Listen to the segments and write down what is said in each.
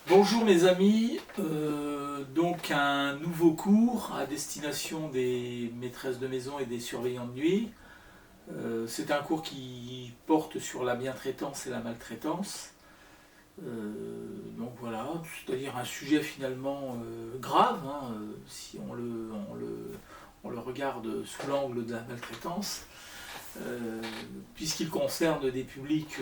Bonjour mes amis, donc un nouveau cours à destination des maîtresses de maison et des surveillants de nuit. C'est un cours qui porte sur la bientraitance et la maltraitance. Donc voilà, c'est-à-dire un sujet finalement grave, hein, si on le regarde sous l'angle de la maltraitance, puisqu'il concerne des publics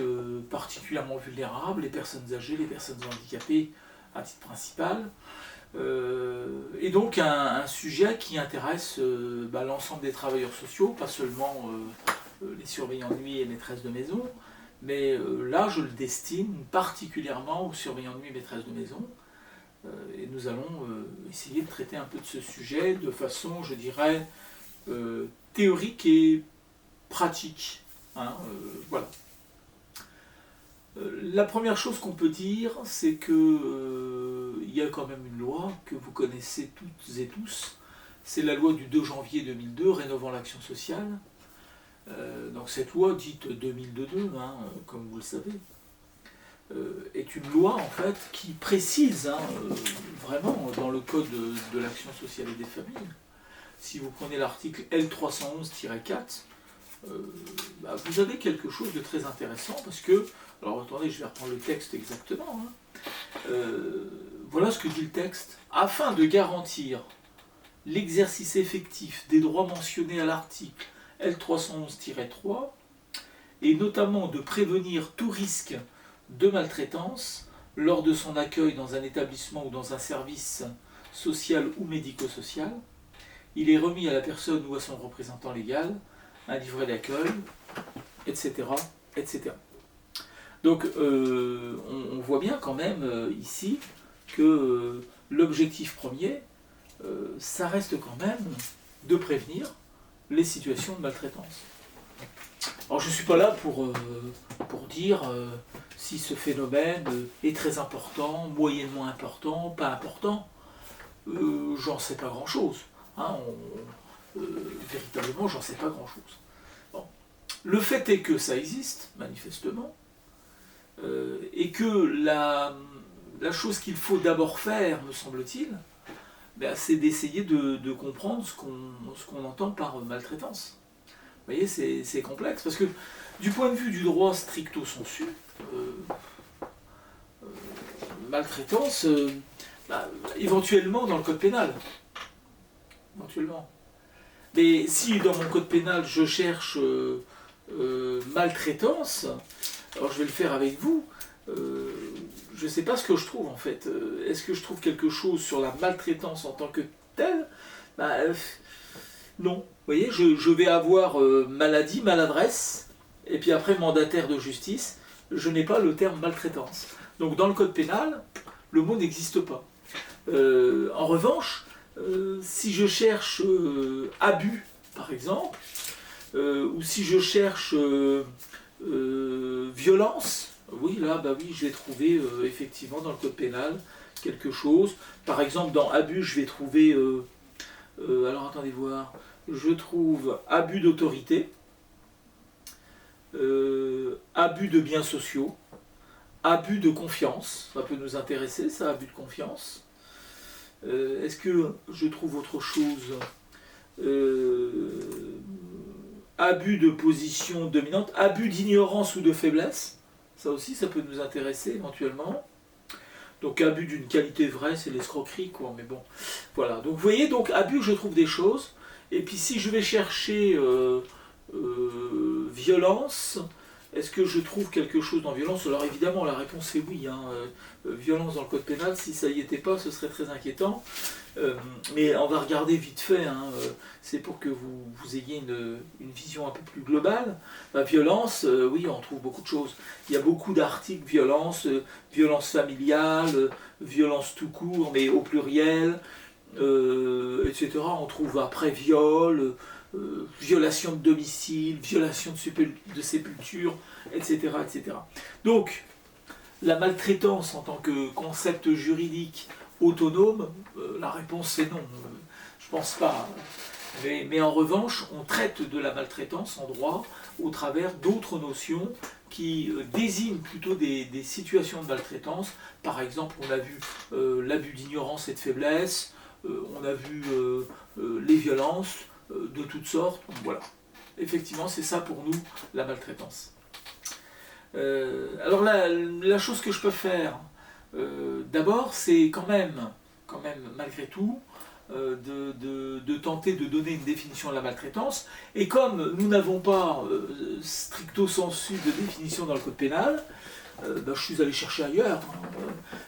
particulièrement vulnérables, les personnes âgées, les personnes handicapées à titre principal, et donc un sujet qui intéresse l'ensemble des travailleurs sociaux, pas seulement les surveillants de nuit et maîtresses de maison, mais là je le destine particulièrement aux surveillants de nuit et maîtresses de maison, et nous allons essayer de traiter un peu de ce sujet de façon, je dirais, théorique et pratique. Hein, voilà. La première chose qu'on peut dire, c'est que il y a quand même une loi que vous connaissez toutes et tous. C'est la loi du 2 janvier 2002 rénovant l'action sociale. Donc cette loi dite 2002, hein, comme vous le savez, est une loi en fait qui précise vraiment dans le code de l'action sociale et des familles. Si vous prenez l'article L311-4, vous avez quelque chose de très intéressant parce que, alors attendez, je vais reprendre le texte exactement. Voilà ce que dit le texte. Afin de garantir l'exercice effectif des droits mentionnés à l'article L311-3 et notamment de prévenir tout risque de maltraitance lors de son accueil dans un établissement ou dans un service social ou médico-social, il est remis à la personne ou à son représentant légal un livret d'accueil, etc., etc. Donc on voit bien quand même ici que l'objectif premier, ça reste quand même de prévenir les situations de maltraitance. Alors je ne suis pas là pour dire si ce phénomène est très important, moyennement important, pas important. J'en sais pas grand-chose. Hein, véritablement, j'en sais pas grand-chose. Bon. Le fait est que ça existe, manifestement, et que la chose qu'il faut d'abord faire, me semble-t-il, c'est d'essayer de comprendre ce qu'on entend par maltraitance. Vous voyez, c'est complexe, parce que du point de vue du droit stricto sensu, maltraitance, éventuellement dans le code pénal. Éventuellement. Mais si dans mon code pénal je cherche maltraitance, alors je vais le faire avec vous, je ne sais pas ce que je trouve en fait. Est-ce que je trouve quelque chose sur la maltraitance en tant que telle? Non. Vous voyez, je vais avoir maladie, maladresse, et puis après mandataire de justice, je n'ai pas le terme maltraitance. Donc dans le code pénal, le mot n'existe pas. En revanche, si je cherche abus, par exemple, ou si je cherche violence, oui, là, oui, je vais trouver effectivement dans le code pénal quelque chose. Par exemple, dans abus, je vais trouver, alors attendez voir, je trouve abus d'autorité, abus de biens sociaux, abus de confiance, ça peut nous intéresser, ça, abus de confiance. Est-ce que je trouve autre chose? Abus de position dominante, abus d'ignorance ou de faiblesse, ça aussi ça peut nous intéresser éventuellement. Donc abus d'une qualité vraie, c'est l'escroquerie quoi, mais bon, voilà. Donc vous voyez, donc abus, je trouve des choses, et puis si je vais chercher violence, est-ce que je trouve quelque chose dans violence? Alors évidemment la réponse est oui, hein. Violence dans le code pénal, si ça y était pas, ce serait très inquiétant. Mais on va regarder vite fait, hein. C'est pour que vous ayez une vision un peu plus globale. La violence, oui, on trouve beaucoup de choses. Il y a beaucoup d'articles violence, violence familiale, violence tout court, mais au pluriel, etc. On trouve après viol, violation de domicile, violation de sépulture, etc., etc. Donc, la maltraitance en tant que concept juridique autonome, la réponse c'est non. Je pense pas. Mais en revanche, on traite de la maltraitance en droit au travers d'autres notions qui désignent plutôt des situations de maltraitance. Par exemple, on a vu l'abus d'ignorance et de faiblesse, on a vu les violences de toutes sortes. Donc voilà, effectivement, c'est ça pour nous, la maltraitance. Alors la chose que je peux faire, d'abord, c'est quand même, malgré tout, de tenter de donner une définition de la maltraitance. Et comme nous n'avons pas stricto sensu de définition dans le code pénal, je suis allé chercher ailleurs.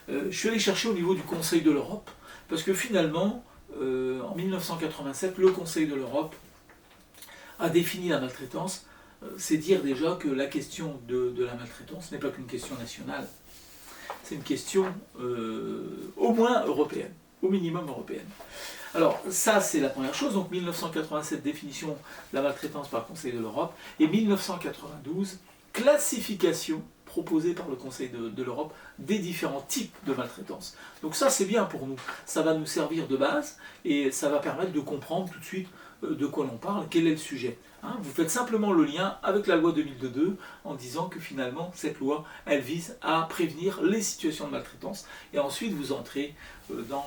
Je suis allé chercher au niveau du Conseil de l'Europe, parce que finalement, en 1987, le Conseil de l'Europe a défini la maltraitance. C'est dire déjà que la question de la maltraitance n'est pas qu'une question nationale, c'est une question au moins européenne, au minimum européenne. Alors ça c'est la première chose, donc 1987 définition de la maltraitance par le Conseil de l'Europe, et 1992 classification proposée par le Conseil de l'Europe des différents types de maltraitance. Donc ça c'est bien pour nous, ça va nous servir de base et ça va permettre de comprendre tout de suite de quoi l'on parle, quel est le sujet. Vous faites simplement le lien avec la loi 2002 en disant que finalement cette loi elle vise à prévenir les situations de maltraitance et ensuite vous entrez dans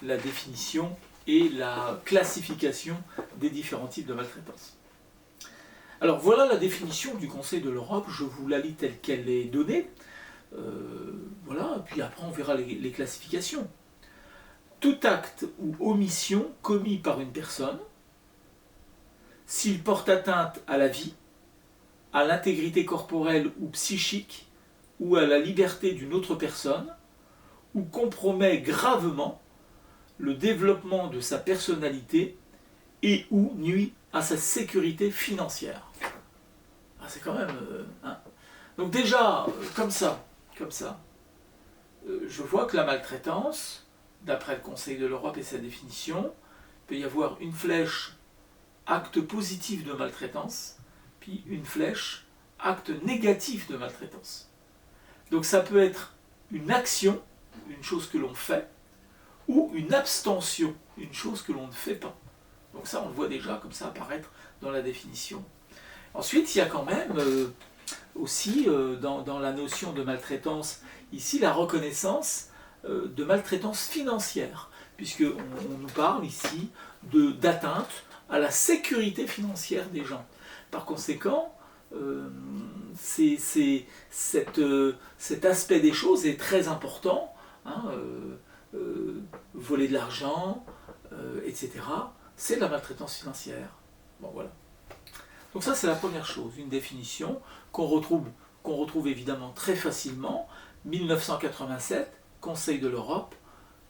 la définition et la classification des différents types de maltraitance. Alors voilà la définition du Conseil de l'Europe, je vous la lis telle qu'elle est donnée. Voilà, et puis après on verra les classifications. Tout acte ou omission commis par une personne, s'il porte atteinte à la vie, à l'intégrité corporelle ou psychique, ou à la liberté d'une autre personne, ou compromet gravement le développement de sa personnalité et ou nuit à sa sécurité financière. C'est quand même... Donc déjà, comme ça, je vois que la maltraitance, d'après le Conseil de l'Europe et sa définition, il peut y avoir une flèche acte positif de maltraitance, puis une flèche acte négatif de maltraitance. Donc ça peut être une action, une chose que l'on fait, ou une abstention, une chose que l'on ne fait pas. Donc ça on le voit déjà comme ça apparaître dans la définition. Ensuite il y a quand même aussi dans la notion de maltraitance, ici la reconnaissance de maltraitance financière, puisqu'on nous parle ici d'atteinte à la sécurité financière des gens. Par conséquent, cet aspect des choses est très important. Voler de l'argent, etc. C'est de la maltraitance financière. Bon, voilà. Donc ça, c'est la première chose, une définition qu'on retrouve évidemment très facilement. 1987, Conseil de l'Europe,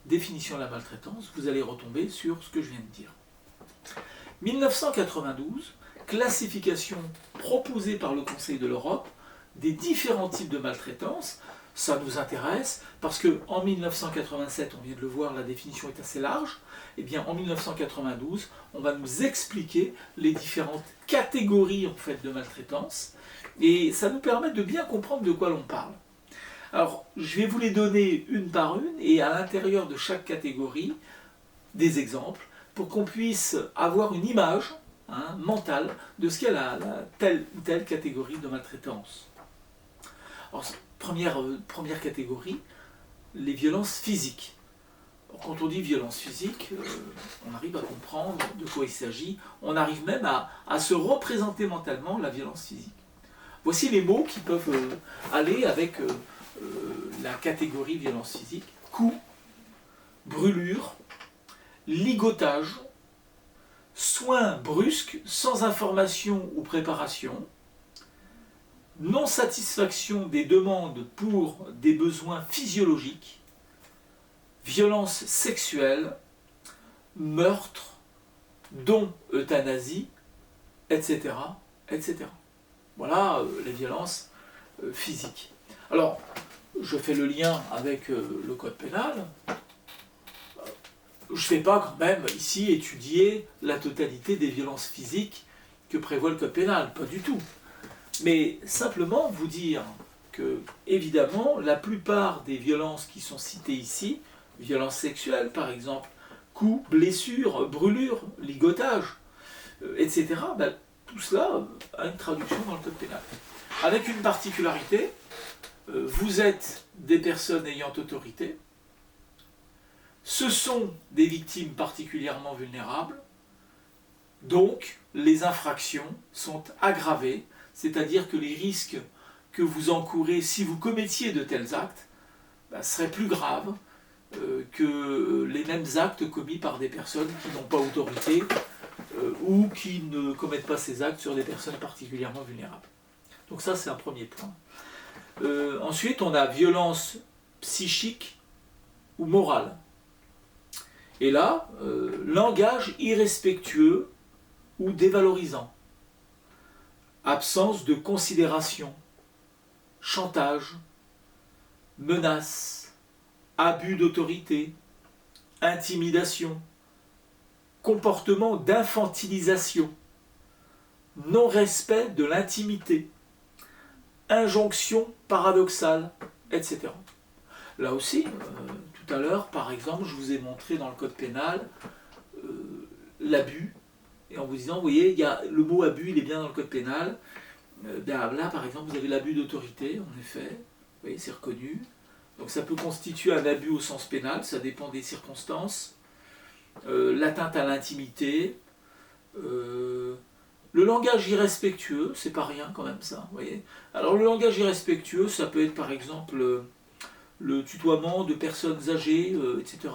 définition de la maltraitance, vous allez retomber sur ce que je viens de dire. 1992, classification proposée par le Conseil de l'Europe des différents types de maltraitance. Ça nous intéresse parce qu'en 1987, on vient de le voir, la définition est assez large. Et bien en 1992, on va nous expliquer les différentes catégories en fait, de maltraitance et ça nous permet de bien comprendre de quoi l'on parle. Alors, je vais vous les donner une par une et à l'intérieur de chaque catégorie, des exemples pour qu'on puisse avoir une image mentale de ce qu'est telle ou telle catégorie de maltraitance. Alors, première catégorie, les violences physiques. Alors, quand on dit violence physique, on arrive à comprendre de quoi il s'agit, on arrive même à se représenter mentalement la violence physique. Voici les mots qui peuvent aller avec la catégorie violence physique. Coup, brûlure, ligotage, soins brusques sans information ou préparation, non-satisfaction des demandes pour des besoins physiologiques, violence sexuelle, meurtre, don euthanasie, etc. etc. Voilà les violences physiques. Alors, je fais le lien avec le code pénal. Je ne fais pas quand même ici étudier la totalité des violences physiques que prévoit le code pénal, pas du tout. Mais simplement vous dire que, évidemment, la plupart des violences qui sont citées ici, violences sexuelles par exemple, coups, blessures, brûlures, ligotage, etc. Ben, tout cela a une traduction dans le code pénal. Avec une particularité, vous êtes des personnes ayant autorité, ce sont des victimes particulièrement vulnérables, donc les infractions sont aggravées, c'est-à-dire que les risques que vous encourez si vous commettiez de tels actes seraient plus graves que les mêmes actes commis par des personnes qui n'ont pas autorité ou qui ne commettent pas ces actes sur des personnes particulièrement vulnérables. Donc ça, c'est un premier point. Ensuite, on a violence psychique ou morale. Et là, langage irrespectueux ou dévalorisant, absence de considération, chantage, menace, abus d'autorité, intimidation, comportement d'infantilisation, non-respect de l'intimité, injonction paradoxale, etc. Là aussi, tout à l'heure, par exemple, je vous ai montré dans le code pénal l'abus, et en vous disant, vous voyez, le mot abus, il est bien dans le code pénal. Là, par exemple, vous avez l'abus d'autorité, en effet, vous voyez, c'est reconnu. Donc ça peut constituer un abus au sens pénal, ça dépend des circonstances. L'atteinte à l'intimité, le langage irrespectueux, c'est pas rien quand même ça, vous voyez. Alors le langage irrespectueux, ça peut être par exemple le tutoiement de personnes âgées, etc.,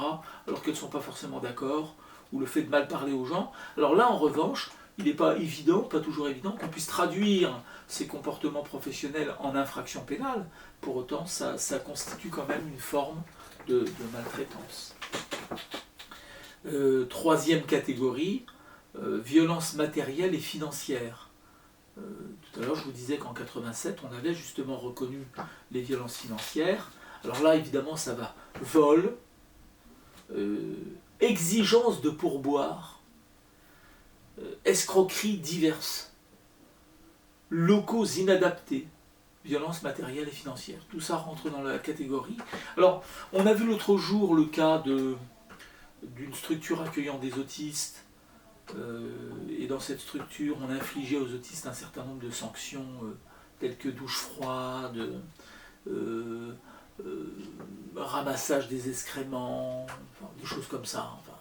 alors qu'elles ne sont pas forcément d'accord, ou le fait de mal parler aux gens. Alors là, en revanche, il n'est pas évident, pas toujours évident, qu'on puisse traduire ces comportements professionnels en infraction pénale. Pour autant, ça constitue quand même une forme de maltraitance. Troisième catégorie, violence matérielle et financière. Tout à l'heure, je vous disais qu'en 87, on avait justement reconnu les violences financières. Alors là, évidemment, ça va vol, exigence de pourboire, escroqueries diverses, locaux inadaptés, violence matérielle et financière. Tout ça rentre dans la catégorie. Alors, on a vu l'autre jour le cas d'une structure accueillant des autistes, et dans cette structure, on a infligé aux autistes un certain nombre de sanctions, telles que douche froide, ramassage des excréments, enfin, des choses comme ça, enfin,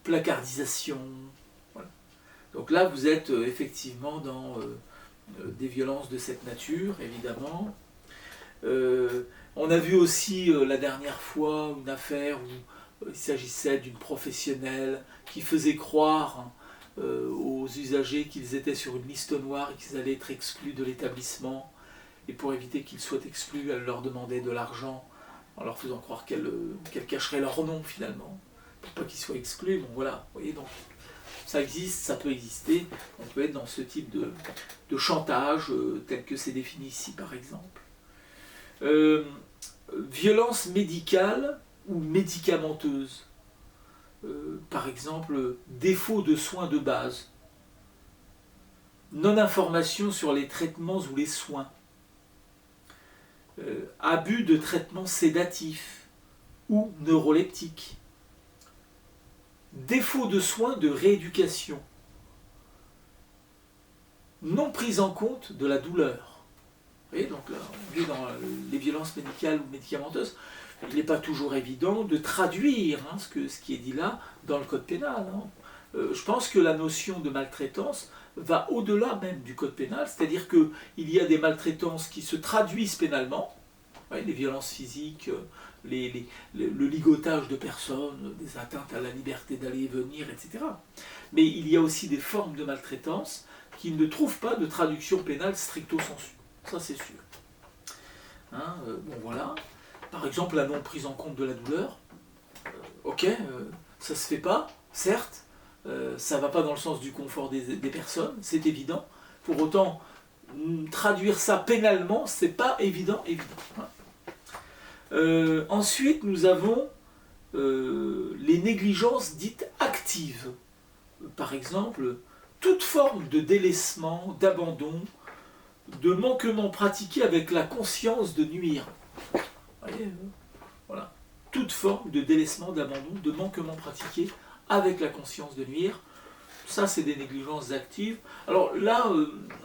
placardisation. Voilà. Donc là, vous êtes effectivement dans des violences de cette nature, évidemment. On a vu aussi la dernière fois une affaire où il s'agissait d'une professionnelle qui faisait croire aux usagers qu'ils étaient sur une liste noire et qu'ils allaient être exclus de l'établissement. Et pour éviter qu'ils soient exclus, elle leur demandait de l'argent en leur faisant croire qu'elle cacherait leur nom finalement, pour pas qu'ils soient exclus. Bon voilà, vous voyez, donc ça existe, ça peut exister. On peut être dans ce type de chantage tel que c'est défini ici par exemple. Violence médicale ou médicamenteuse. Par exemple, défaut de soins de base, non-information sur les traitements ou les soins, abus de traitements sédatifs ou neuroleptiques, défaut de soins de rééducation, non prise en compte de la douleur. Vous voyez, donc là, on est dans les violences médicales ou médicamenteuses. Il n'est pas toujours évident de traduire ce qui est dit là dans le code pénal. Je pense que la notion de maltraitance va au-delà même du code pénal, c'est-à-dire qu'il y a des maltraitances qui se traduisent pénalement, les violences physiques, le ligotage de personnes, des atteintes à la liberté d'aller et venir, etc. Mais il y a aussi des formes de maltraitance qui ne trouvent pas de traduction pénale stricto sensu. Ça c'est sûr. Bon voilà. Par exemple, la non-prise en compte de la douleur, ça se fait pas, certes, ça ne va pas dans le sens du confort des personnes, c'est évident. Pour autant, traduire ça pénalement, c'est pas évident. Ensuite, nous avons les négligences dites actives. Par exemple, toute forme de délaissement, d'abandon, de manquement pratiqué avec la conscience de nuire. Voyez, voilà. Toute forme de délaissement, d'abandon, de manquement pratiqué avec la conscience de nuire. Ça, c'est des négligences actives. Alors là,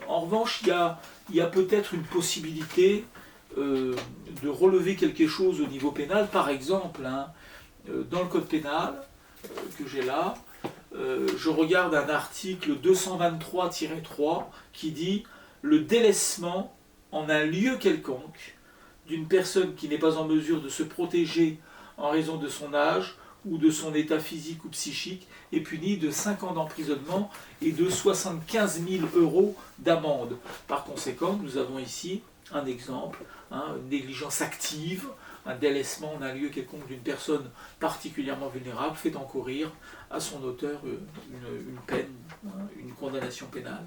en revanche, il y a peut-être une possibilité de relever quelque chose au niveau pénal. Par exemple, hein, dans le code pénal que j'ai là, je regarde un article 223-3 qui dit « Le délaissement en un lieu quelconque d'une personne qui n'est pas en mesure de se protéger en raison de son âge ou de son état physique ou psychique est puni de 5 ans d'emprisonnement et de 75 000 € d'amende. » Par conséquent, nous avons ici un exemple, hein, une négligence active, un délaissement en un lieu quelconque d'une personne particulièrement vulnérable fait encourir à son auteur une peine, hein, une condamnation pénale.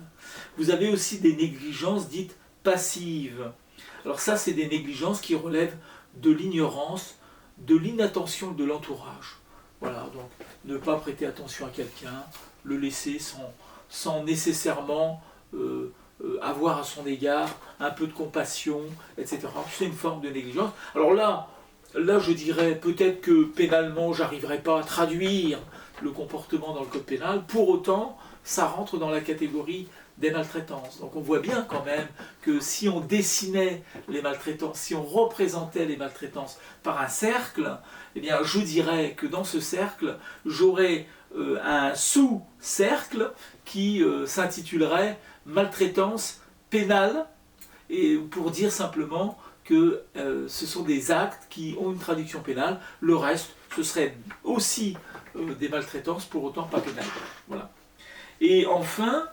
Vous avez aussi des négligences dites passives. Alors ça, c'est des négligences qui relèvent de l'ignorance, de l'inattention de l'entourage. Voilà, donc ne pas prêter attention à quelqu'un, le laisser sans nécessairement avoir à son égard un peu de compassion, etc. C'est une forme de négligence. Alors là je dirais peut-être que pénalement, j'arriverai pas à traduire le comportement dans le code pénal. Pour autant, ça rentre dans la catégorie des maltraitances. Donc on voit bien quand même que si on dessinait les maltraitances, si on représentait les maltraitances par un cercle, eh bien je dirais que dans ce cercle, j'aurais un sous-cercle qui s'intitulerait maltraitance pénale, et pour dire simplement que ce sont des actes qui ont une traduction pénale. Le reste, ce serait aussi des maltraitances, pour autant pas pénales. Voilà. Et enfin,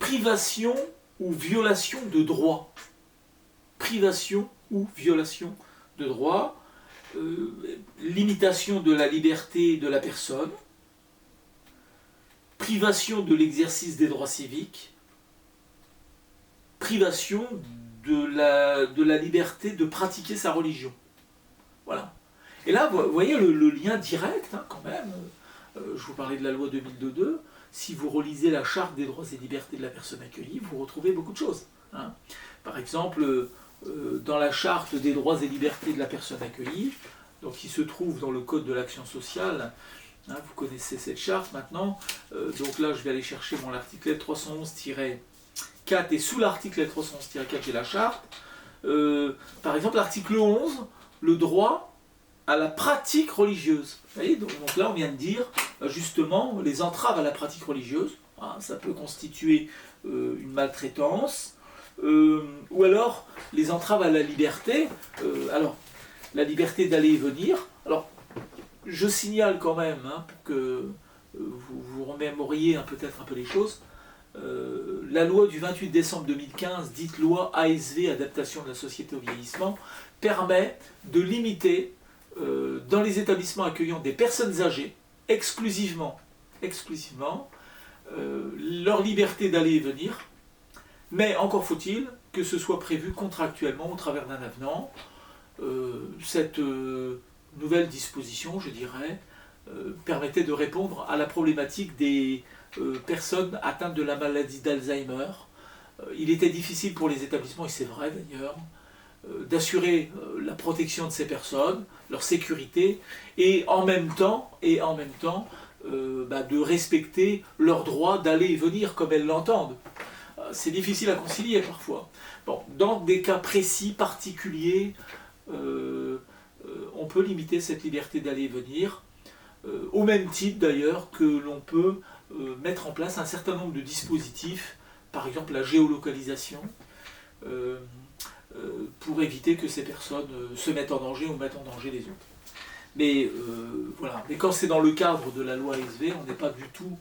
privation ou violation de droit. Privation ou violation de droit, limitation de la liberté de la personne, privation de l'exercice des droits civiques, privation de la liberté de pratiquer sa religion. Voilà. Et là, vous voyez le lien direct, hein, quand même. Je vous parlais de la loi 2002. Si vous relisez la charte des droits et libertés de la personne accueillie, vous retrouvez beaucoup de choses. Hein. Par exemple, dans la charte des droits et libertés de la personne accueillie, donc qui se trouve dans le code de l'action sociale, hein, vous connaissez cette charte maintenant, donc là je vais aller chercher mon article 311-4, et sous l'article 311-4 j'ai la charte. Par exemple, l'article 11, le droit à la pratique religieuse. Vous voyez, donc là on vient de dire justement les entraves à la pratique religieuse, hein, ça peut constituer une maltraitance, ou alors les entraves à la liberté, alors la liberté d'aller et venir. Alors je signale quand même, hein, pour que vous vous remémoriez peut-être un peu les choses, la loi du 28 décembre 2015, dite loi ASV, adaptation de la société au vieillissement, permet de limiter dans les établissements accueillant des personnes âgées, exclusivement leur liberté d'aller et venir, mais encore faut-il que ce soit prévu contractuellement au travers d'un avenant. Cette nouvelle disposition, je dirais, permettait de répondre à la problématique des personnes atteintes de la maladie d'Alzheimer. Il était difficile pour les établissements, et c'est vrai d'ailleurs, d'assurer la protection de ces personnes, leur sécurité, et en même temps de respecter leur droit d'aller et venir comme elles l'entendent. C'est difficile à concilier parfois. Bon, dans des cas précis, particuliers, on peut limiter cette liberté d'aller et venir, au même titre d'ailleurs que l'on peut mettre en place un certain nombre de dispositifs, par exemple la géolocalisation, pour éviter que ces personnes se mettent en danger ou mettent en danger les autres. Mais voilà. Mais quand c'est dans le cadre de la loi ASV, on n'est pas du tout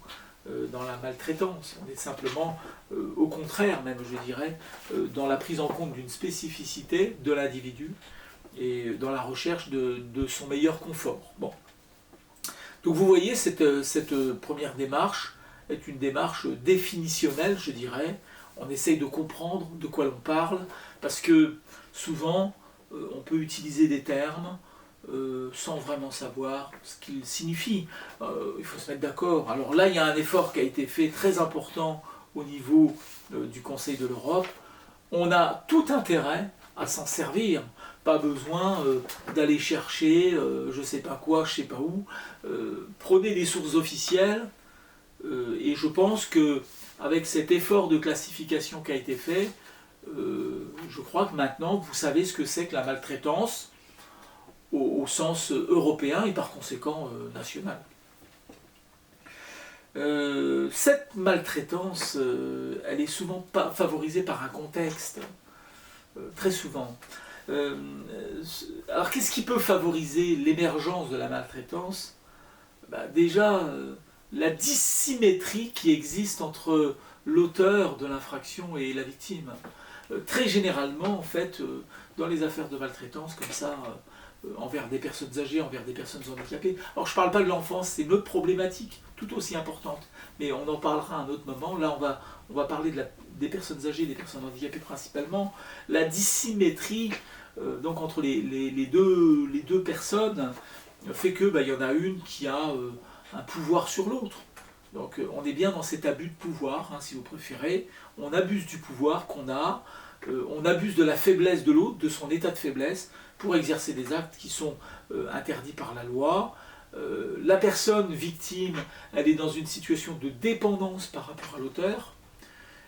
dans la maltraitance. On est simplement, au contraire même, je dirais, dans la prise en compte d'une spécificité de l'individu et dans la recherche de son meilleur confort. Bon. Donc vous voyez, cette première démarche est une démarche définitionnelle, je dirais. On essaye de comprendre de quoi l'on parle, parce que souvent, on peut utiliser des termes sans vraiment savoir ce qu'ils signifient. Il faut se mettre d'accord. Alors là, il y a un effort qui a été fait très important au niveau du Conseil de l'Europe. On a tout intérêt à s'en servir pas besoin d'aller chercher je sais pas quoi, je sais pas où. Prenez des sources officielles, et je pense que avec cet effort de classification qui a été fait, je crois que maintenant vous savez ce que c'est que la maltraitance au sens européen et par conséquent national. Cette maltraitance, elle est souvent pas favorisée par un contexte, très souvent. Alors qu'est-ce qui peut favoriser l'émergence de la maltraitance? Déjà, la dissymétrie qui existe entre l'auteur de l'infraction et la victime. Très généralement, en fait, dans les affaires de maltraitance, comme ça, envers des personnes âgées, envers des personnes handicapées. Alors je ne parle pas de l'enfance, c'est une autre problématique, tout aussi importante, mais on en parlera à un autre moment. Là, on va parler des personnes âgées, des personnes handicapées principalement. La dissymétrie donc entre les deux personnes fait que y en a une qui a un pouvoir sur l'autre. Donc on est bien dans cet abus de pouvoir, hein, si vous préférez. On abuse du pouvoir qu'on a, on abuse de la faiblesse de l'autre, de son état de faiblesse, pour exercer des actes qui sont interdits par la loi. La personne victime, elle est dans une situation de dépendance par rapport à l'auteur,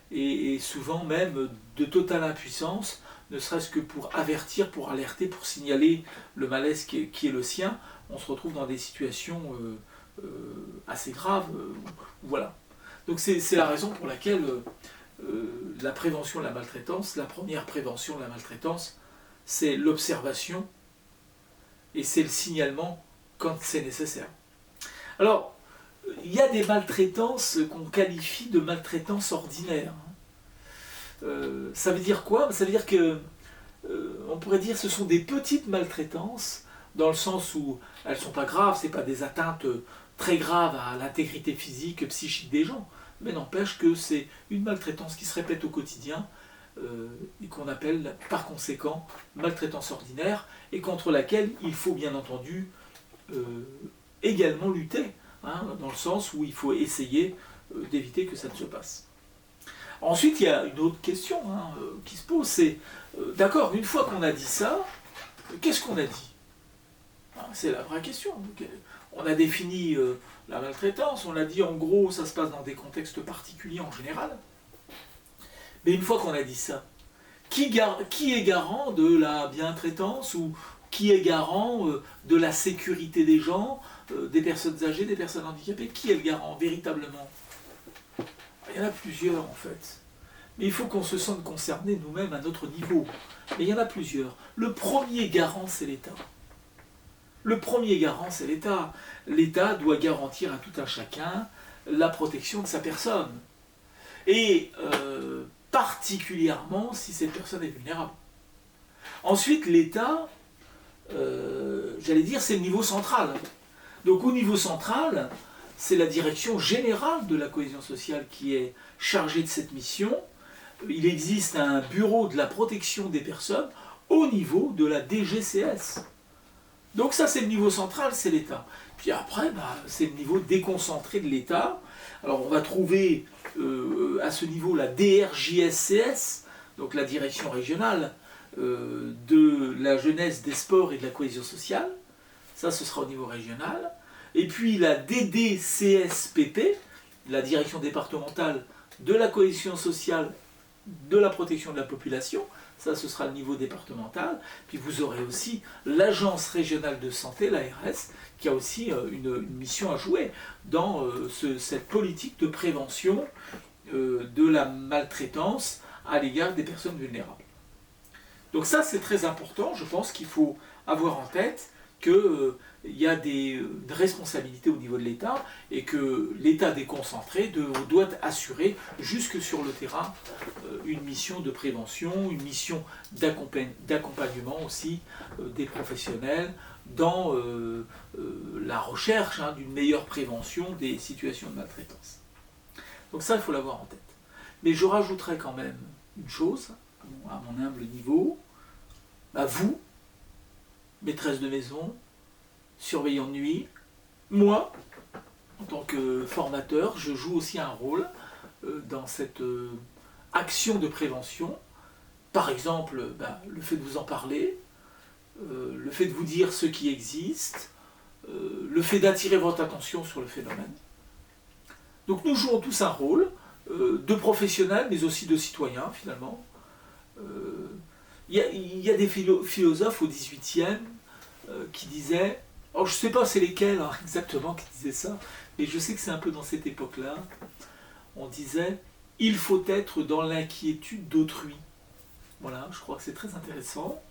et souvent même de totale impuissance, ne serait-ce que pour avertir, pour alerter, pour signaler le malaise qui est le sien. On se retrouve dans des situations assez graves. Voilà. Donc c'est la raison pour laquelle la prévention de la maltraitance, la première prévention de la maltraitance, c'est l'observation et c'est le signalement quand c'est nécessaire. Alors, il y a des maltraitances qu'on qualifie de maltraitances ordinaires. Ça veut dire quoi? Ça veut dire que, on pourrait dire, ce sont des petites maltraitances, dans le sens où elles ne sont pas graves, ce n'est pas des atteintes très graves à l'intégrité physique, psychique des gens, mais n'empêche que c'est une maltraitance qui se répète au quotidien, et qu'on appelle par conséquent maltraitance ordinaire, et contre laquelle il faut bien entendu également lutter, hein, dans le sens où il faut essayer d'éviter que ça ne se passe. Ensuite, il y a une autre question qui se pose, c'est, d'accord, une fois qu'on a dit ça, qu'est-ce qu'on a dit? C'est la vraie question. On a défini la maltraitance, on a dit en gros, ça se passe dans des contextes particuliers en général. Mais une fois qu'on a dit ça, qui est garant de la bientraitance, ou qui est garant de la sécurité des gens, des personnes âgées, des personnes handicapées? Qui est le garant véritablement? Il y en a plusieurs en fait. Mais il faut qu'on se sente concerné nous-mêmes à notre niveau. Mais il y en a plusieurs. Le premier garant, c'est l'État. Le premier garant, c'est l'État. L'État doit garantir à tout un chacun la protection de sa personne. Et particulièrement si cette personne est vulnérable. Ensuite, l'État, j'allais dire, c'est le niveau central. Donc au niveau central, c'est la direction générale de la cohésion sociale qui est chargée de cette mission. Il existe un bureau de la protection des personnes au niveau de la DGCS. Donc ça, c'est le niveau central, c'est l'État. Puis après, c'est le niveau déconcentré de l'État. Alors on va trouver à ce niveau la DRJSCS, donc la direction régionale de la jeunesse, des sports et de la cohésion sociale. Ça, ce sera au niveau régional. Et puis la DDCSPP, la direction départementale de la cohésion sociale, de la protection de la population. Ça, ce sera le niveau départemental. Puis vous aurez aussi l'Agence régionale de santé, l'ARS, qui a aussi une mission à jouer dans cette politique de prévention de la maltraitance à l'égard des personnes vulnérables. Donc ça, c'est très important. Je pense qu'il faut avoir en tête qu'il y a des responsabilités au niveau de l'État et que l'État déconcentré doit assurer jusque sur le terrain une mission de prévention, une mission d'accompagnement aussi des professionnels dans la recherche d'une meilleure prévention des situations de maltraitance. Donc ça, il faut l'avoir en tête. Mais je rajouterai quand même une chose, à mon humble niveau, vous, maîtresse de maison, surveillant de nuit, moi, en tant que formateur, je joue aussi un rôle dans cette action de prévention. Par exemple, le fait de vous en parler, le fait de vous dire ce qui existe, le fait d'attirer votre attention sur le phénomène. Donc nous jouons tous un rôle de professionnels, mais aussi de citoyens, finalement. Il y a des philosophes au XVIIIe qui disaient, oh, je ne sais pas c'est lesquels exactement qui disaient ça, mais je sais que c'est un peu dans cette époque-là, on disait, il faut être dans l'inquiétude d'autrui. Voilà, je crois que c'est très intéressant.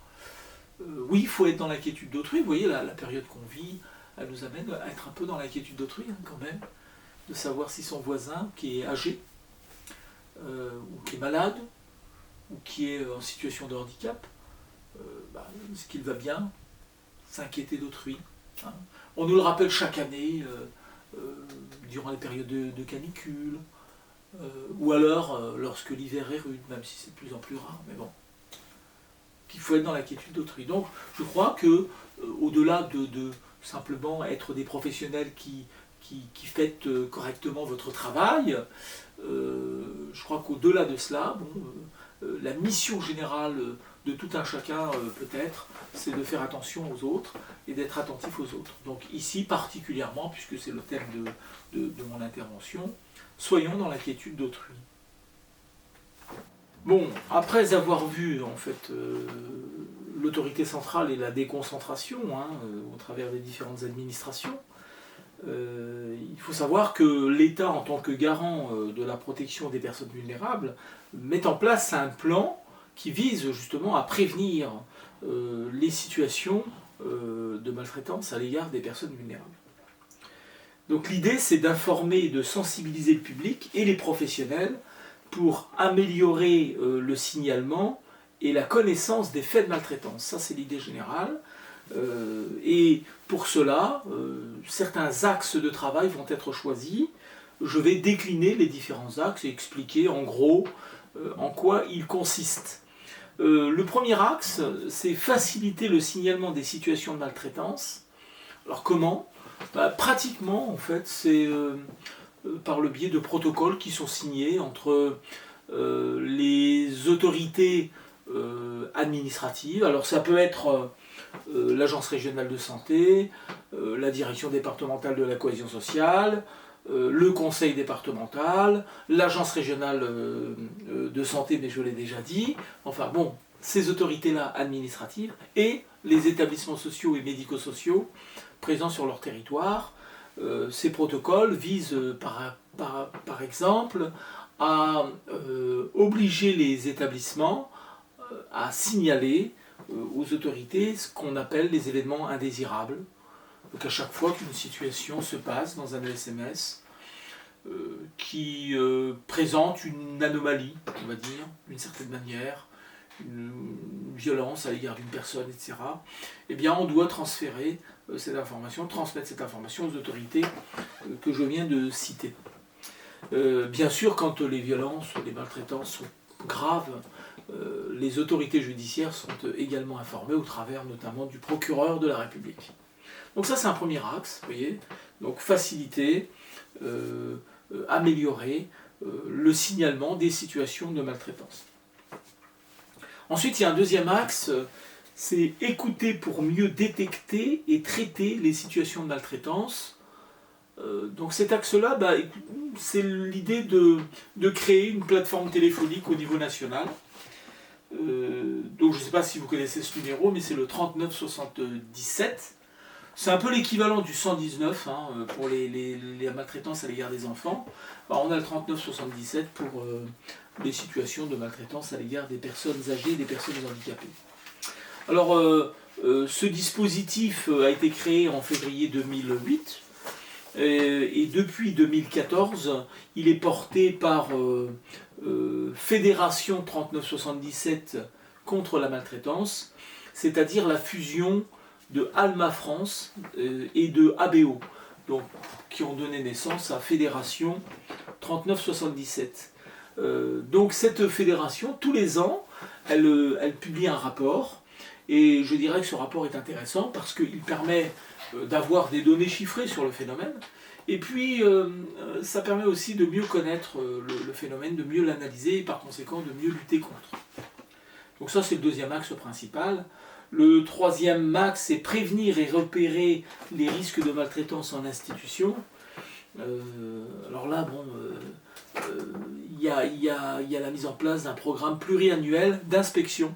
Oui, il faut être dans l'inquiétude d'autrui. Vous voyez, la période qu'on vit, elle nous amène à être un peu dans l'inquiétude d'autrui, quand même, de savoir si son voisin, qui est âgé, ou qui est malade, ou qui est en situation de handicap, est-ce qu'il va bien, s'inquiéter d'autrui. Hein. On nous le rappelle chaque année, durant les périodes de canicule, ou alors lorsque l'hiver est rude, même si c'est de plus en plus rare, mais bon, qu'il faut être dans l'inquiétude d'autrui. Donc je crois que, au-delà de simplement être des professionnels qui faites correctement votre travail, je crois qu'au-delà de cela, la mission générale de tout un chacun, peut-être, c'est de faire attention aux autres et d'être attentif aux autres. Donc ici, particulièrement, puisque c'est le thème de mon intervention, soyons dans l'inquiétude d'autrui. Bon, après avoir vu, en fait, l'autorité centrale et la déconcentration, au travers des différentes administrations, il faut savoir que l'État, en tant que garant de la protection des personnes vulnérables, met en place un plan qui vise justement à prévenir les situations de maltraitance à l'égard des personnes vulnérables. Donc l'idée, c'est d'informer et de sensibiliser le public et les professionnels pour améliorer le signalement et la connaissance des faits de maltraitance. Ça, c'est l'idée générale. Et pour cela, certains axes de travail vont être choisis. Je vais décliner les différents axes et expliquer en gros en quoi ils consistent. Le premier axe, c'est faciliter le signalement des situations de maltraitance. Alors comment ? Pratiquement, en fait, c'est par le biais de protocoles qui sont signés entre les autorités administratives. Alors ça peut être l'Agence régionale de santé, la direction départementale de la cohésion sociale, le conseil départemental, l'agence régionale de santé, mais je l'ai déjà dit, enfin bon, ces autorités-là administratives et les établissements sociaux et médico-sociaux présents sur leur territoire. Ces protocoles visent par exemple à obliger les établissements à signaler aux autorités ce qu'on appelle les événements indésirables. Donc à chaque fois qu'une situation se passe dans un SMS qui présente une anomalie, on va dire, d'une certaine manière, une violence à l'égard d'une personne, etc., eh bien on doit transférer cette information, transmettre cette information aux autorités que je viens de citer. Bien sûr, quand les violences, les maltraitances sont graves, les autorités judiciaires sont également informées au travers notamment du procureur de la République. Donc ça c'est un premier axe, vous voyez, donc faciliter, améliorer le signalement des situations de maltraitance. Ensuite il y a un deuxième axe, c'est écouter pour mieux détecter et traiter les situations de maltraitance. Donc cet axe-là, c'est l'idée de créer une plateforme téléphonique au niveau national. Donc je ne sais pas si vous connaissez ce numéro, mais c'est le 3977. C'est un peu l'équivalent du 119 pour les maltraitances à l'égard des enfants. On a le 3977 pour les situations de maltraitance à l'égard des personnes âgées et des personnes handicapées. Alors ce dispositif a été créé en février 2008 et depuis 2014 il est porté par Fédération 3977 contre la maltraitance, c'est-à-dire la fusion de Alma France et de ABO, donc, qui ont donné naissance à Fédération 3977. Donc cette fédération, tous les ans, elle publie un rapport, et je dirais que ce rapport est intéressant parce qu'il permet d'avoir des données chiffrées sur le phénomène, et puis ça permet aussi de mieux connaître le phénomène, de mieux l'analyser et par conséquent de mieux lutter contre. Donc ça, c'est le deuxième axe principal. Le troisième axe, c'est prévenir et repérer les risques de maltraitance en institution. Alors là, bon, il y a la mise en place d'un programme pluriannuel d'inspection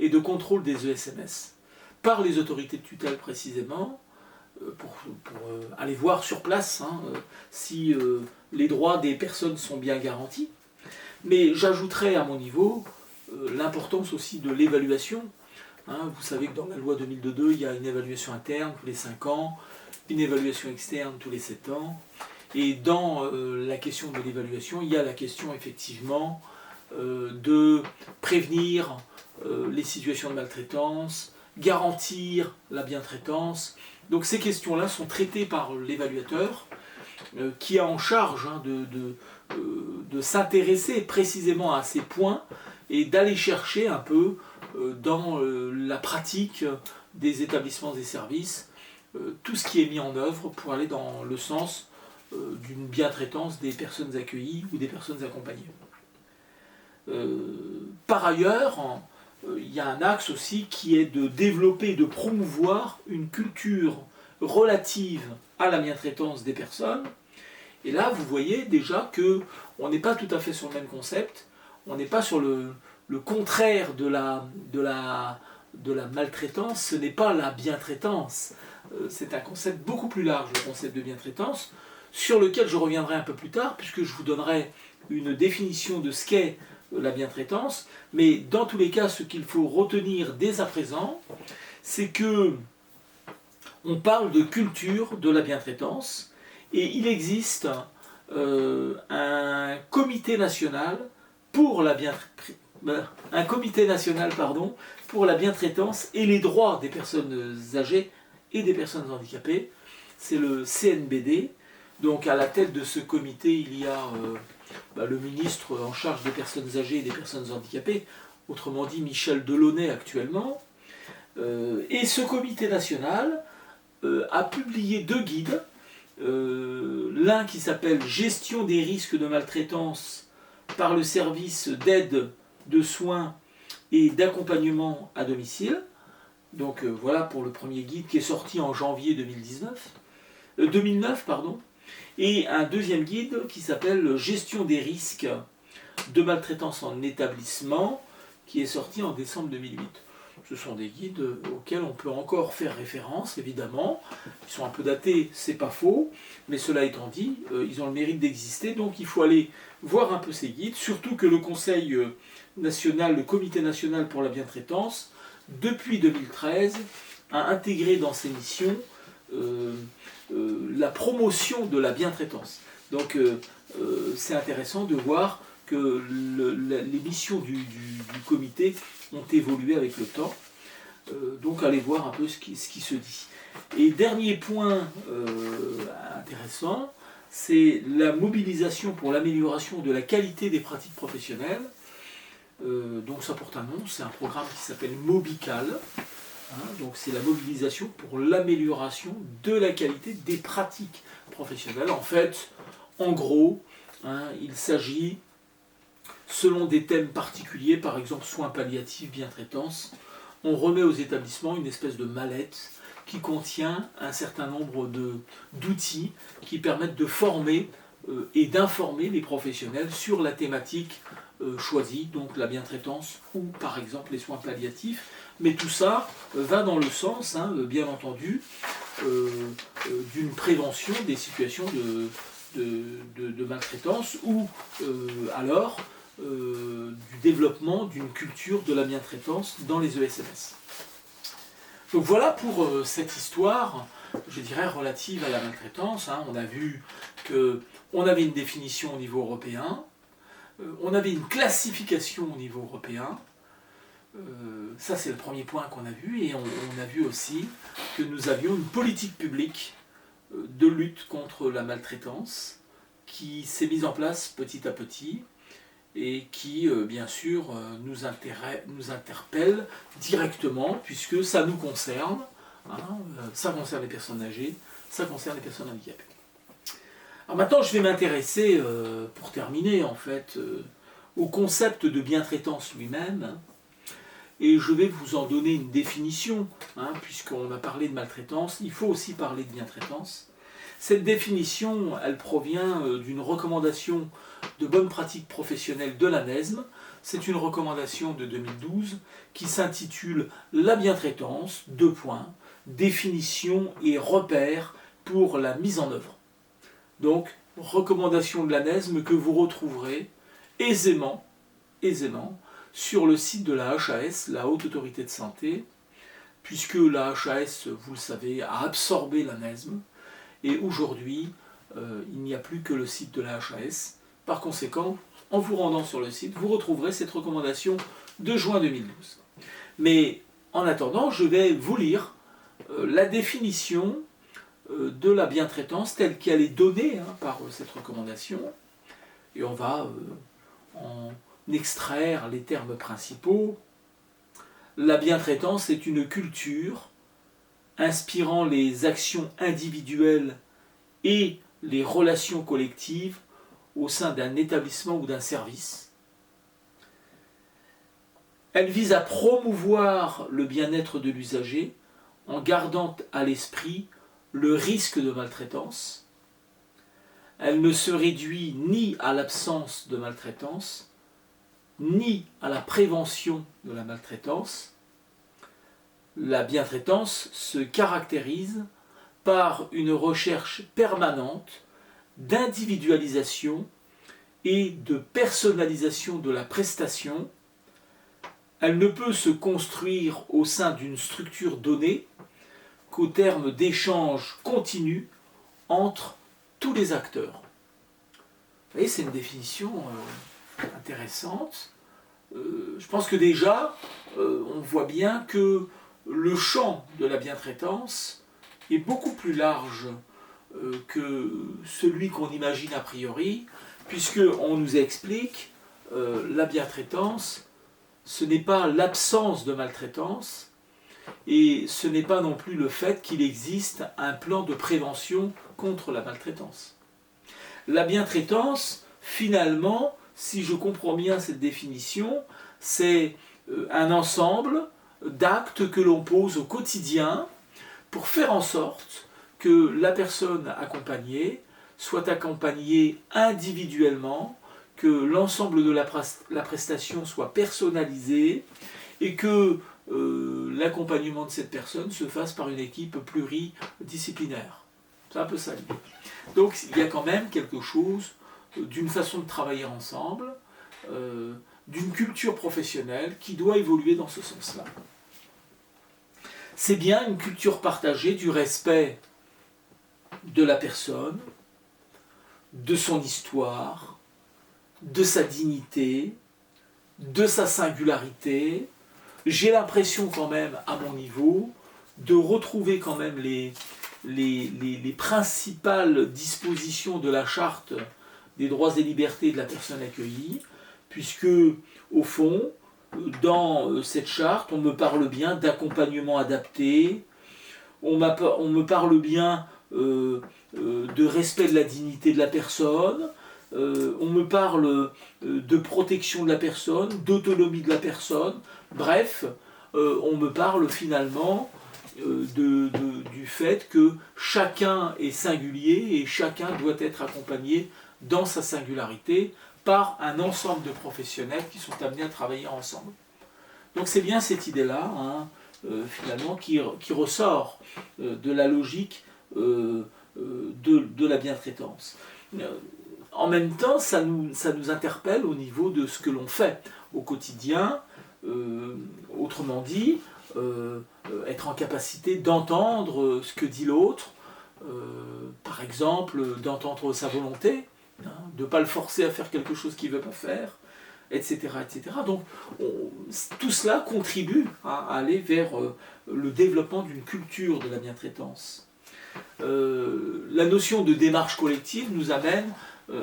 et de contrôle des ESMS par les autorités de tutelle précisément, pour aller voir sur place si les droits des personnes sont bien garantis. Mais j'ajouterais à mon niveau l'importance aussi de l'évaluation. Vous savez que dans la loi 2002, il y a une évaluation interne tous les 5 ans, une évaluation externe tous les 7 ans. Et dans la question de l'évaluation, il y a la question effectivement de prévenir les situations de maltraitance, garantir la bientraitance. Donc ces questions-là sont traitées par l'évaluateur qui a en charge de s'intéresser précisément à ces points et d'aller chercher un peu dans la pratique des établissements et services tout ce qui est mis en œuvre pour aller dans le sens d'une bientraitance des personnes accueillies ou des personnes accompagnées. Par ailleurs, il y a un axe aussi qui est de développer et de promouvoir une culture relative à la bientraitance des personnes. Et là, vous voyez déjà qu'on n'est pas tout à fait sur le même concept, on n'est pas sur le contraire de la maltraitance, ce n'est pas la bientraitance. C'est un concept beaucoup plus large, le concept de bientraitance, sur lequel je reviendrai un peu plus tard, puisque je vous donnerai une définition de ce qu'est la bientraitance. Mais dans tous les cas, ce qu'il faut retenir dès à présent, c'est que on parle de culture de la bientraitance, et il existe un comité national pour la bientraitance et les droits des personnes âgées et des personnes handicapées. C'est le CNBD. Donc à la tête de ce comité, il y a le ministre en charge des personnes âgées et des personnes handicapées, autrement dit Michel Delaunay actuellement. Et ce comité national a publié 2 guides. L'un qui s'appelle « Gestion des risques de maltraitance par le service d'aide, de soins et d'accompagnement à domicile ». Donc voilà pour le premier guide qui est sorti en janvier 2009. Et un deuxième guide qui s'appelle « Gestion des risques de maltraitance en établissement » qui est sorti en décembre 2008. Ce sont des guides auxquels on peut encore faire référence, évidemment. Ils sont un peu datés, c'est pas faux, mais cela étant dit, ils ont le mérite d'exister, donc il faut aller voir un peu ces guides, surtout que le Conseil national, le Comité national pour la bientraitance, depuis 2013, a intégré dans ses missions la promotion de la bientraitance. Donc c'est intéressant de voir que les missions du comité ont évolué avec le temps. Donc allez voir un peu ce qui se dit. Et dernier point intéressant, c'est la mobilisation pour l'amélioration de la qualité des pratiques professionnelles. Donc ça porte un nom, c'est un programme qui s'appelle Mobical. Donc c'est la mobilisation pour l'amélioration de la qualité des pratiques professionnelles. En fait, en gros, il s'agit, selon des thèmes particuliers, par exemple soins palliatifs, bientraitance, on remet aux établissements une espèce de mallette qui contient un certain nombre d'outils qui permettent de former et d'informer les professionnels sur la thématique choisie, donc la bientraitance ou par exemple les soins palliatifs. Mais tout ça va dans le sens, bien entendu, d'une prévention des situations de maltraitance ou alors du développement d'une culture de la bientraitance dans les ESMS. Donc voilà pour cette histoire, je dirais, relative à la maltraitance. On a vu qu'on avait une définition au niveau européen, on avait une classification au niveau européen. Ça c'est le premier point qu'on a vu, et on a vu aussi que nous avions une politique publique de lutte contre la maltraitance qui s'est mise en place petit à petit et qui bien sûr nous interpelle directement puisque ça nous concerne, ça concerne les personnes âgées, ça concerne les personnes handicapées. Alors maintenant je vais m'intéresser, pour terminer en fait, au concept de bientraitance lui-même. et je vais vous en donner une définition, puisqu'on a parlé de maltraitance, il faut aussi parler de bientraitance. Cette définition, elle provient d'une recommandation de bonne pratique professionnelle de l'ANESM. C'est une recommandation de 2012 qui s'intitule « La bientraitance, définition et repères pour la mise en œuvre ». Donc, recommandation de l'ANESM que vous retrouverez aisément sur le site de la HAS, la Haute Autorité de Santé, puisque la HAS, vous le savez, a absorbé l'ANESM, et aujourd'hui, il n'y a plus que le site de la HAS. Par conséquent, en vous rendant sur le site, vous retrouverez cette recommandation de juin 2012. Mais en attendant, je vais vous lire la définition de la bientraitance telle qu'elle est donnée par cette recommandation, et on va en extraire les termes principaux. La bientraitance est une culture inspirant les actions individuelles et les relations collectives au sein d'un établissement ou d'un service. Elle vise à promouvoir le bien-être de l'usager en gardant à l'esprit le risque de maltraitance. Elle ne se réduit ni à l'absence de maltraitance, ni à la prévention de la maltraitance. La bientraitance se caractérise par une recherche permanente d'individualisation et de personnalisation de la prestation. Elle ne peut se construire au sein d'une structure donnée qu'au terme d'échanges continus entre tous les acteurs. Vous voyez, c'est une définition intéressante. Je pense que déjà, on voit bien que le champ de la bientraitance est beaucoup plus large que celui qu'on imagine a priori, puisqu'on nous explique la bientraitance, ce n'est pas l'absence de maltraitance, et ce n'est pas non plus le fait qu'il existe un plan de prévention contre la maltraitance. La bientraitance, finalement, si je comprends bien cette définition, c'est un ensemble d'actes que l'on pose au quotidien pour faire en sorte que la personne accompagnée soit accompagnée individuellement, que l'ensemble de la prestation soit personnalisé et que l'accompagnement de cette personne se fasse par une équipe pluridisciplinaire. C'est un peu ça l'idée. Donc il y a quand même quelque chose d'une façon de travailler ensemble, d'une culture professionnelle qui doit évoluer dans ce sens-là. C'est bien une culture partagée du respect de la personne, de son histoire, de sa dignité, de sa singularité. J'ai l'impression quand même, à mon niveau, de retrouver quand même les principales dispositions de la charte des droits et libertés de la personne accueillie, puisque, au fond, dans cette charte, on me parle bien d'accompagnement adapté, on me parle bien de respect de la dignité de la personne, on me parle de protection de la personne, d'autonomie de la personne, bref, on me parle finalement du fait que chacun est singulier et chacun doit être accompagné dans sa singularité par un ensemble de professionnels qui sont amenés à travailler ensemble. Donc c'est bien cette idée-là, finalement, qui ressort de la logique de la bientraitance. En même temps, ça nous interpelle au niveau de ce que l'on fait au quotidien, autrement dit, être en capacité d'entendre ce que dit l'autre, par exemple, d'entendre sa volonté, de ne pas le forcer à faire quelque chose qu'il ne veut pas faire, etc. etc. Donc tout cela contribue à aller vers le développement d'une culture de la bientraitance. La notion de démarche collective nous amène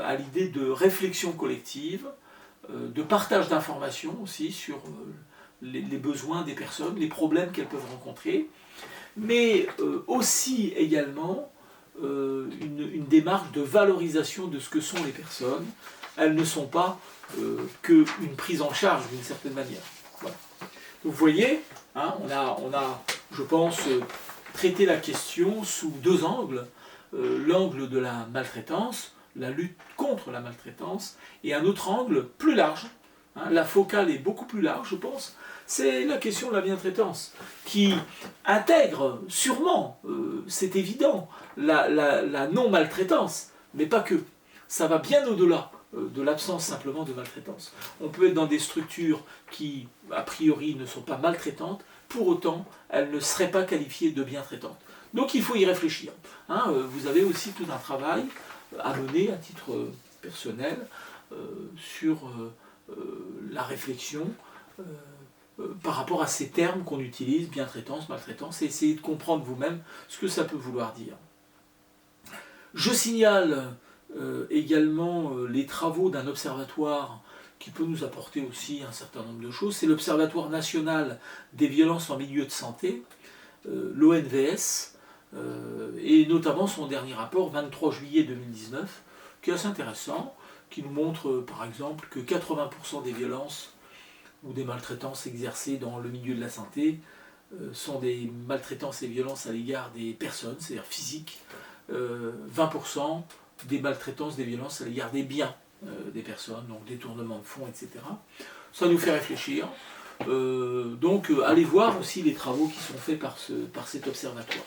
à l'idée de réflexion collective, de partage d'informations aussi sur les besoins des personnes, les problèmes qu'elles peuvent rencontrer, mais aussi également une démarche de valorisation de ce que sont les personnes. Elles ne sont pas qu'une prise en charge d'une certaine manière. Voilà. Vous voyez, hein, on a, je pense, traité la question sous deux angles. L'angle de la maltraitance, la lutte contre la maltraitance, et un autre angle plus large, hein, la focale est beaucoup plus large, je pense, c'est la question de la bientraitance, qui intègre sûrement, c'est évident, la non-maltraitance, mais pas que. Ça va bien au-delà de l'absence simplement de maltraitance. On peut être dans des structures qui, a priori, ne sont pas maltraitantes, pour autant, elles ne seraient pas qualifiées de bien-traitantes. Donc il faut y réfléchir. Hein, vous avez aussi tout un travail à mener à titre personnel sur la réflexion par rapport à ces termes qu'on utilise, bien-traitance, maltraitance, et essayer de comprendre vous-même ce que ça peut vouloir dire. Je signale également les travaux d'un observatoire qui peut nous apporter aussi un certain nombre de choses. C'est l'Observatoire national des violences en milieu de santé, l'ONVS, et notamment son dernier rapport, 23 juillet 2019, qui est assez intéressant, qui nous montre par exemple que 80% des violences ou des maltraitances exercées dans le milieu de la santé sont des maltraitances et violences à l'égard des personnes, c'est-à-dire physiques, 20% des maltraitances, des violences à l'égard des biens des personnes, donc détournement de fonds, etc. Ça nous fait réfléchir. Donc allez voir aussi les travaux qui sont faits par cet observatoire.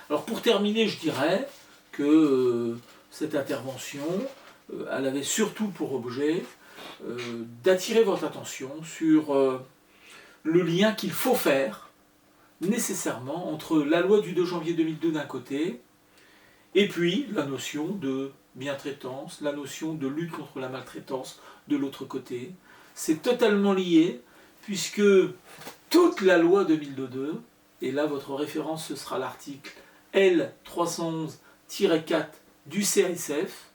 Alors pour terminer, je dirais que cette intervention, elle avait surtout pour objet d'attirer votre attention sur le lien qu'il faut faire nécessairement entre la loi du 2 janvier 2002 d'un côté et puis la notion de bientraitance, la notion de lutte contre la maltraitance de l'autre côté. C'est totalement lié puisque toute la loi 2002, et là votre référence ce sera l'article L311-4 du CSF,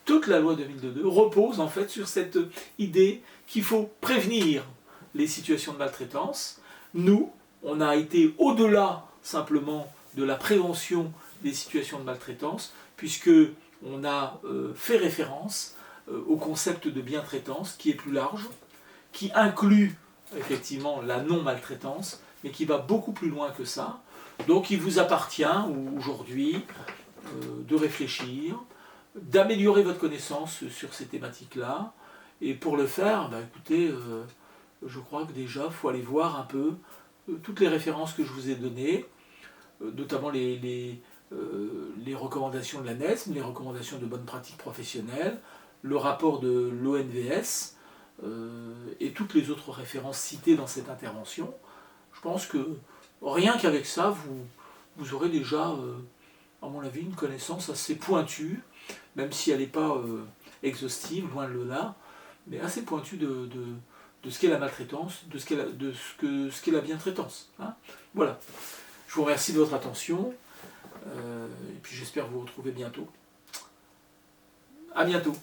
toute la loi 2002 repose en fait sur cette idée qu'il faut prévenir les situations de maltraitance. Nous, on a été au-delà simplement de la prévention des situations de maltraitance, puisque on a fait référence au concept de bientraitance qui est plus large, qui inclut effectivement la non-maltraitance, mais qui va beaucoup plus loin que ça. Donc il vous appartient aujourd'hui de réfléchir, d'améliorer votre connaissance sur ces thématiques-là, et pour le faire, écoutez, je crois que déjà, il faut aller voir un peu toutes les références que je vous ai données, notamment les recommandations de la NESM, les recommandations de bonnes pratiques professionnelles, le rapport de l'ONVS et toutes les autres références citées dans cette intervention. Je pense que rien qu'avec ça, vous aurez déjà, à mon avis, une connaissance assez pointue, même si elle n'est pas exhaustive, loin de là, mais assez pointue de ce qu'est la maltraitance, de ce qu'est la bientraitance. Hein. Voilà. Je vous remercie de votre attention, et puis j'espère vous retrouver bientôt. À bientôt.